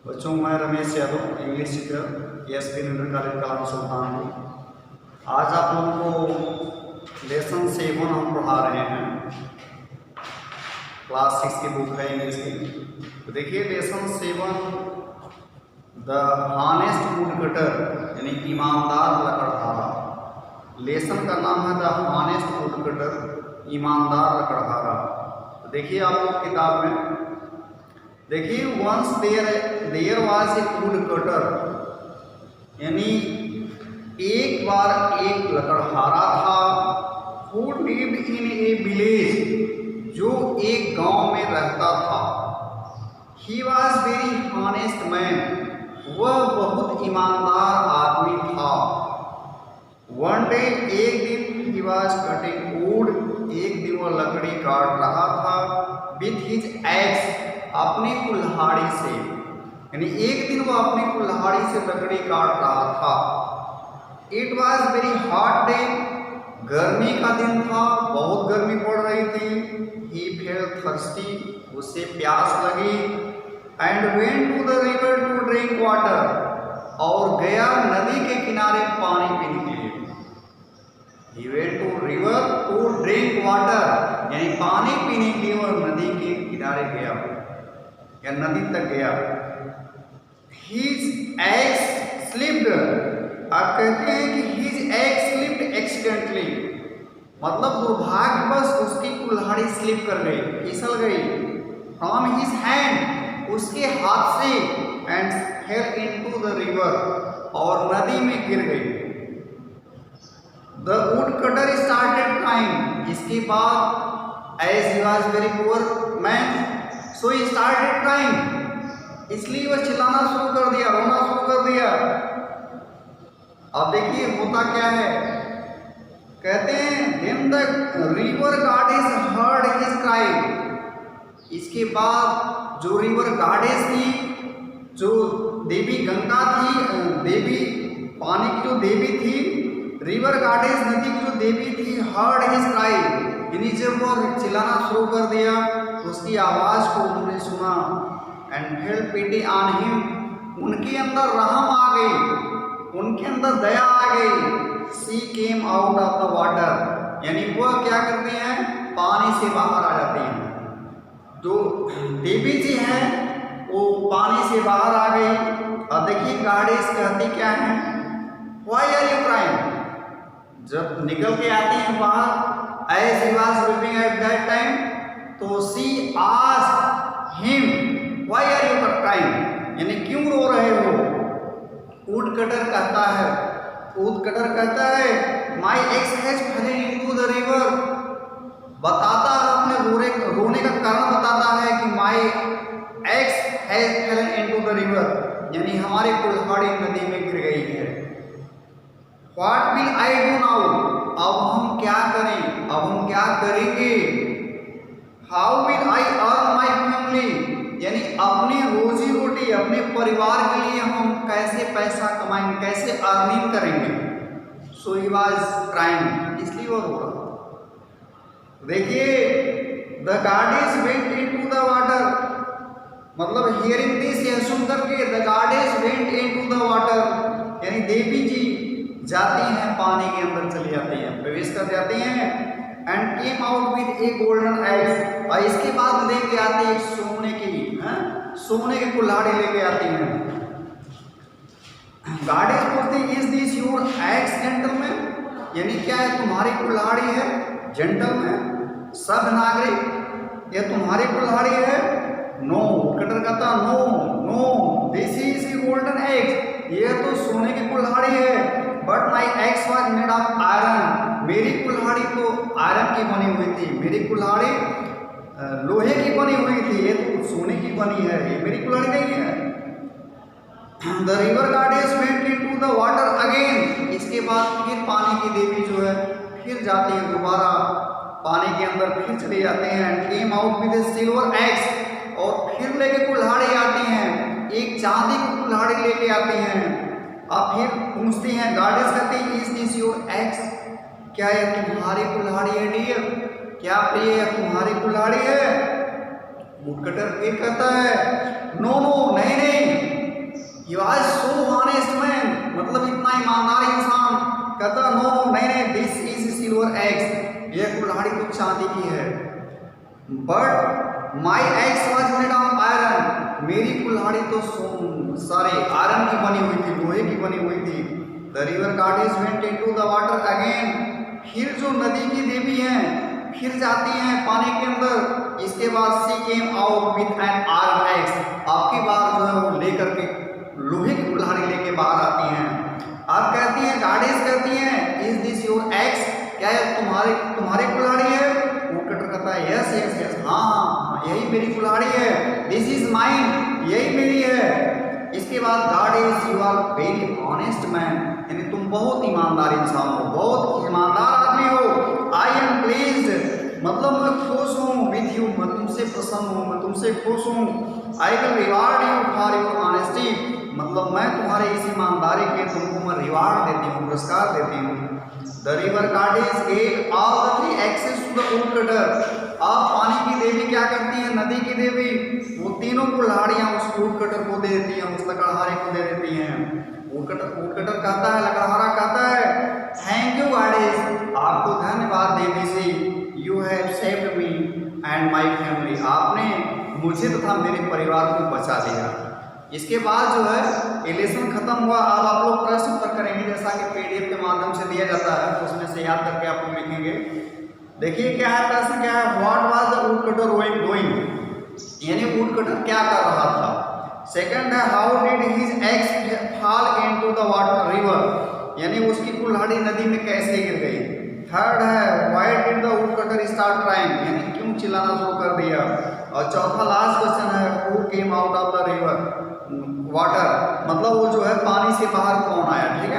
बच्चों, मैं Ramesh Yadav, English teacher, SP inter college Kalam Sultanpur. आज आप लोगों को लेसन 7 हम पढ़ा रहे हैं। क्लास 6 की बुक है इंग्लिश की। तो देखिए lesson 7, the honest would cutter, यानी ईमानदार लकड़हारा। लेसन का नाम है द हॉनेस्ट वुड कटर, ईमानदार लकड़हारा। तो देखिए आप लोग किताब में देखिए, once there was a wood cutter, यानी एक बार एक लकड़हारा था। Who lived in a village, जो एक गांव में रहता था। He was very honest man, वह बहुत ईमानदार आदमी था। वन डे, एक दिन, ही वॉज कटिंग वुड, एक दिन वह लकड़ी काट रहा था। विथ हिज एक्स, अपनी कुल्हाड़ी से, यानी एक दिन वह अपनी कुल्हाड़ी से लकड़ी काट रहा था। It was very hot day, गर्मी का दिन था, बहुत गर्मी पड़ रही थी। ही फेल्ट थर्स्टी, उसे प्यास लगी। And went to the river to drink water, और गया नदी के किनारे पानी पीने के लिए। He went to river to drink water, यानी पानी पीने के लिए वह नदी के किनारे गया या नदी तक गया। His axe slipped, आप कहते हैं कि his axe slipped accidentally, मतलब दुर्भाग्यवश उसकी कुल्हाड़ी स्लिप कर गई, फिसल गई। From his hand, उसके हाथ से, and fell into the river, और नदी में गिर गई। The woodcutter started crying, इसके बाद as he was very poor man, so he started crying, इसलिए वह चिल्लाना शुरू कर दिया, रोना शुरू कर दिया। अब देखिए होता क्या है, कहते हैं then the river goddess heard his cry, इसके बाद जो रिवर गॉडेस थी, जो देवी गंगा थी, देवी पानी की जो देवी थी, रिवर गॉडेस नदी की जो देवी थी, हर्ड हिज क्राई, यानी जब वो चिल्लाना शुरू कर दिया तो उसकी आवाज़ को उन्होंने सुना। And felt pity on him, उनके अंदर रहम आ गई, उनके अंदर दया आ गई। She came out of the water, यानी वह क्या करते हैं, पानी से बाहर आ जाते हैं। जो देवी जी हैं वो पानी से बाहर आ गई। और देखिए गॉडेस कहती क्या है, व्हाई आर यू क्राइंग, जब निकल के आती हैं बाहर। As he was weeping at that time, तो she asked him why are you crying, यानी क्यों रो रहे हो। वुडकटर कहता है, वुडकटर कहता है my ex has fallen into the river, बताता है अपने रोने का कारण बताता है कि my ex has fallen into the river, यानी हमारी कुल्हाड़ी नदी में गिर गई है। What will I do now, अब हम क्या करें, अब हम क्या करेंगे। How will I earn my family, यानी अपनी रोजी रोटी, अपने परिवार के लिए हम कैसे पैसा कमाएंगे, कैसे अर्निंग करेंगे। So he was crying, इसलिए वो रो रहा। देखिए the goddess went into the water, मतलब hearing this, यह सुन करके the goddess went into the water, यानी देवी जी जाती हैं पानी के अंदर, चली जाती हैं, प्रवेश कर जाती हैं। And came out with A golden eggs, और इसके बाद लेके आती है सोने की, सोने की कुल्हाड़ी लेके आती हैं। गॉडेस पूछती, is this your x gentleman, यानी क्या है तुम्हारी कुल्हाड़ी है जेंटलमैन, सब नागरिक, यह तुम्हारी कुल्हाड़ी है। नो, कटर कहता no no, this is a golden axe, यह तो सोने की कुल्हाड़ी है। But my axe was made of iron, मेरी कुल्हाड़ी तो आयरन की बनी हुई थी, मेरी कुल्हाड़ी लोहे की बनी हुई थी, ये तो सोने की बनी है, ये मेरी कुल्हाड़ी नहीं है। The river goddess went into the water again, इसके बाद फिर पानी की देवी जो है फिर जाती है, दोबारा पानी के अंदर फिर चले जाते हैं। And came out with A silver x, और फिर लेके कुल्हाड़ी आती हैं, एक चांदी की कुल्हाड़ी लेके आती हैं। अब फिर पूछती हैं, गॉडेस कहती है इज दिस योर एक्स, क्या यह तुम्हारी कुल्हाड़ी है डियर, क्या प्रिय यह तुम्हारी कुल्हाड़ी है। वुडकटर फिर कहता है नो नो, नहीं नहीं, ईमानदार इंसान कहता नो नहीं नहीं, दिस इज सिल्वर एग्स, ये कुल्हाड़ी तो चांदी की है। But my eggs was made of iron, मेरी कुल्हाड़ी तो आयरन की बनी हुई थी, लोहे की बनी हुई थी। The river goddess went into the water again, फिर जो नदी की देवी हैं फिर जाती हैं पानी के अंदर। इसके बाद she came out with an iron axe, आपकी बार जो है वो लेकर के लोहे की कुल्हाड़ी लेके बाहर आती हैं। आप कहती हैं, गॉडेस कहती हैं, इज दिस योर एक्स, क्या ये तुम्हारी कुल्हाड़ी है? वुडकटर कहता है यस यस यस, हाँ यही मेरी कुल्हाड़ी है। दिस इज माइन, यही मेरी है। इसके बाद goddess you are very honest man, यानी तुम बहुत ईमानदार इंसान हो, बहुत ईमानदार आदमी हो। आई एम प्लीज्ड, मतलब मैं खुश हूँ, विथ यू, मैं तुमसे प्रसन्न हूँ, मैं तुमसे खुश हूँ। I will reward you for your honesty, मतलब मैं तुम्हारे इस ईमानदारी के तुमको मैं रिवार्ड देती हूँ, पुरस्कार देती हूँ। The river goddess gave all the three axes to the woodcutter, अब पानी की देवी क्या करती है, नदी की देवी, वो तीनों कुल्हाड़ियाँ उस वुडकटर को दे देती हैं, उस लकड़हारे को दे देती हैं। वुडकटर कहता है, लकड़हारा कहता है, थैंक यू गॉडेस, आपको धन्यवाद देवी से, you have saved me and my family, आपने मुझे तथा मेरे परिवार को बचा दिया। इसके बाद जो है ये लेसन खत्म हुआ। अब आप लोग प्रश्न उत्तर करेंगे, जैसा कि पीडीएफ के माध्यम से दिया जाता है, तो उसमें से याद करके आप लोग लिखेंगे। देखिए क्या है, प्रश्न क्या है, what was the woodcutter doing, यानी वुडकटर क्या कर रहा था। सेकंड है, how did his ex fall into the water river, यानी उसकी कुल्हाड़ी नदी में कैसे गिर गई। थर्ड है, why did the woodcutter start crying, यानी क्यों चिल्लाना शुरू कर दिया। और चौथा लास्ट क्वेश्चन है, who came out of the river water, मतलब वो जो है पानी से बाहर कौन आया। ठीक है।